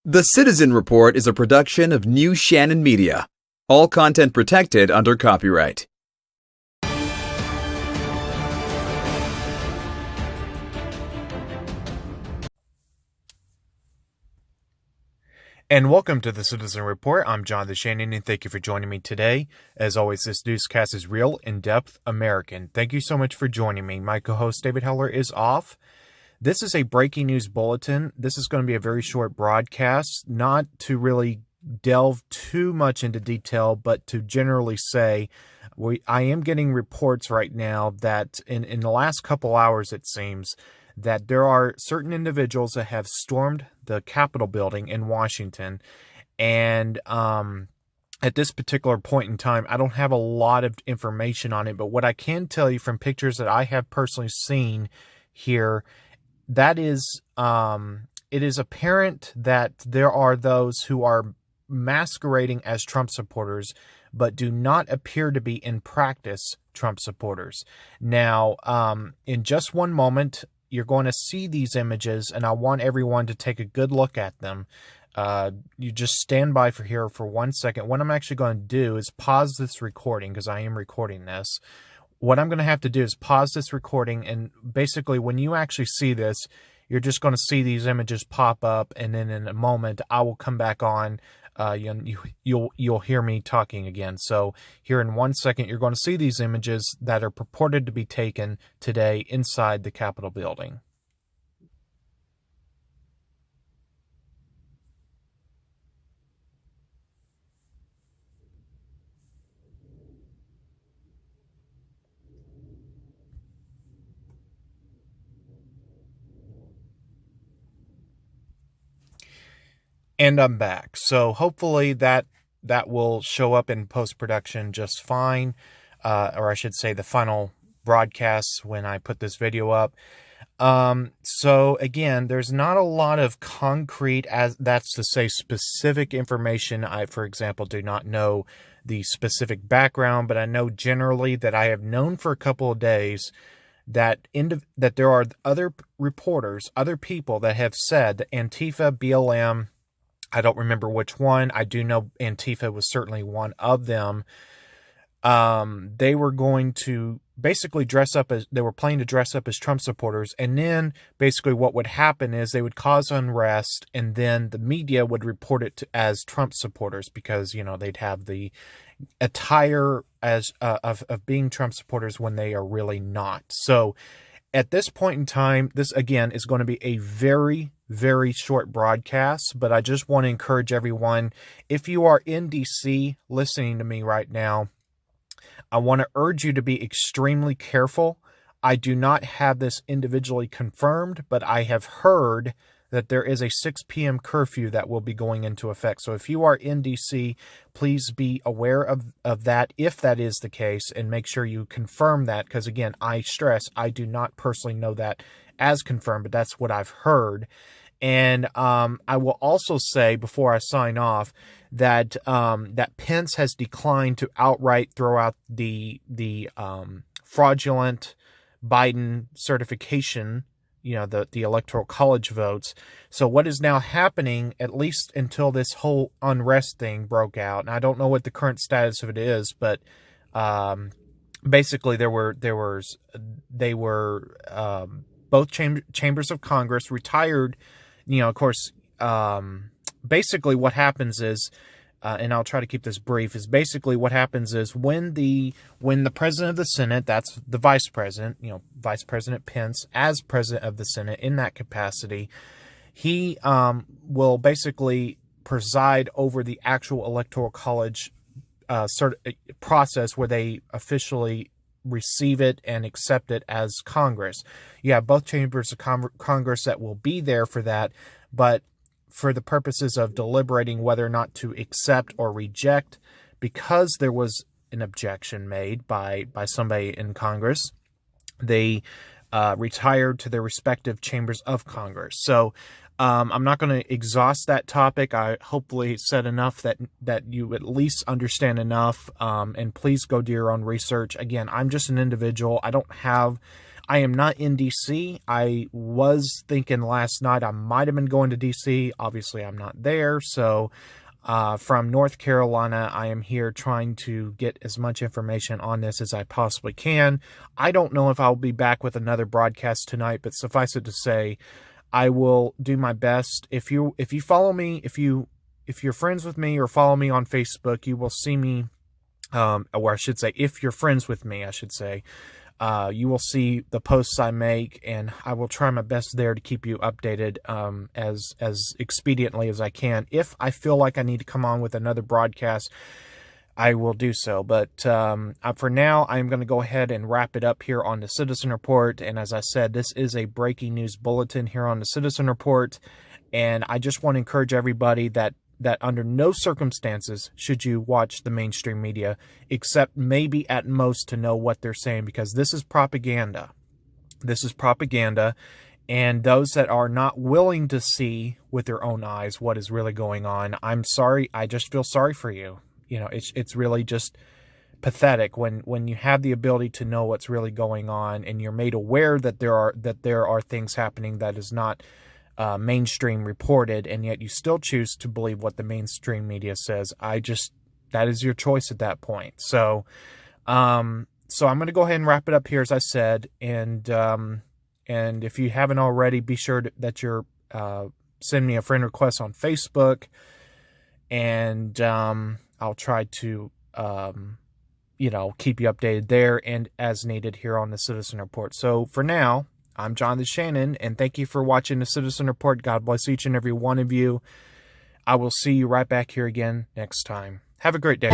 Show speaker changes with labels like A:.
A: The Citizen Report is a production of New Shannon Media. All content protected under copyright.
B: And welcome to the Citizen Report. I'm John the Shannon, and thank you for joining me today. As always, this newscast is real, in-depth, American. Thank you so much for joining me. My co-host David Heller is off. This is a breaking news bulletin. This is going to be a very short broadcast, not to really delve too much into detail, but to generally say I am getting reports right now that in the last couple hours, it seems, that there are certain individuals that have stormed the Capitol building in Washington. And at this particular point in time, I don't have a lot of information on it, but what I can tell you from pictures that I have personally seen here, that is, it is apparent that there are those who are masquerading as Trump supporters, but do not appear to be in practice Trump supporters. Now, in just one moment, you're going to see these images, and I want everyone to take a good look at them. You just stand by for 1 second. What I'm actually going to do is pause this recording, because I am recording this. What I'm going to have to do is pause this recording, and basically when you actually see this, you're just going to see these images pop up, and then in a moment I will come back on. You'll hear me talking again. So here in 1 second, you're going to see these images that are purported to be taken today inside the Capitol building. And I'm back. So hopefully that will show up in post-production just fine. Or I should say the final broadcast when I put this video up. So again, there's not a lot of concrete, as that's to say specific information. I, for example, do not know the specific background, but I know generally that I have known for a couple of days that there are other reporters, other people that have said that Antifa, BLM, I don't remember which one. I do know Antifa was certainly one of them. They were going to basically they were planning to dress up as Trump supporters. And then basically what would happen is they would cause unrest, and then the media would report it as Trump supporters because, you know, they'd have the attire as of being Trump supporters when they are really not. So at this point in time, this again is going to be a very, very short broadcast, but I just want to encourage everyone, if you are in DC listening to me right now, I want to urge you to be extremely careful. I do not have this individually confirmed, but I have heard that there is a 6 p.m. curfew that will be going into effect. So if you are in DC, please be aware of that if that is the case, and make sure you confirm that, because again, I stress, I do not personally know that as confirmed, but that's what I've heard. And I will also say before I sign off that that Pence has declined to outright throw out the fraudulent Biden certification, you know, the electoral college votes. So what is now happening, at least until this whole unrest thing broke out, and I don't know what the current status of it is, but basically they were both chambers of Congress retired. You know, of course, basically what happens is, and I'll try to keep this brief, is basically what happens is when the president of the Senate, that's the vice president, you know, Vice President Pence, as president of the Senate in that capacity, he will basically preside over the actual electoral college process where they officially receive it and accept it as Congress. You have both chambers of Congress that will be there for that, but for the purposes of deliberating whether or not to accept or reject, because there was an objection made by somebody in Congress, they retired to their respective chambers of Congress. So I'm not going to exhaust that topic. I hopefully said enough that you at least understand enough, and please go do your own research. Again, I'm just an individual. I am not in DC. I was thinking last night I might have been going to DC. Obviously, I'm not there. So from North Carolina, I am here trying to get as much information on this as I possibly can. I don't know if I'll be back with another broadcast tonight, but suffice it to say, I will do my best. If you follow me, if you're friends with me or follow me on Facebook, you will see me, or I should say, if you're friends with me, I should say, you will see the posts I make, and I will try my best there to keep you updated as expediently as I can. If I feel like I need to come on with another broadcast, I will do so. But for now, I'm going to go ahead and wrap it up here on the Citizen Report. And as I said, this is a breaking news bulletin here on the Citizen Report. And I just want to encourage everybody that under no circumstances should you watch the mainstream media, except maybe at most to know what they're saying, because this is propaganda. This is propaganda, and those that are not willing to see with their own eyes what is really going on, I'm sorry, I just feel sorry for you. You know, it's really just pathetic when you have the ability to know what's really going on, and you're made aware that there are things happening that is not mainstream reported, and yet you still choose to believe what the mainstream media says. That is your choice at that point. So I'm going to go ahead and wrap it up here, as I said, and if you haven't already, be sure that you're send me a friend request on Facebook, and I'll try to keep you updated there and as needed here on the Citizen Report. So for now, I'm Jonathan Shannon, and thank you for watching the Citizen Report. God bless each and every one of you. I will see you right back here again next time. Have a great day.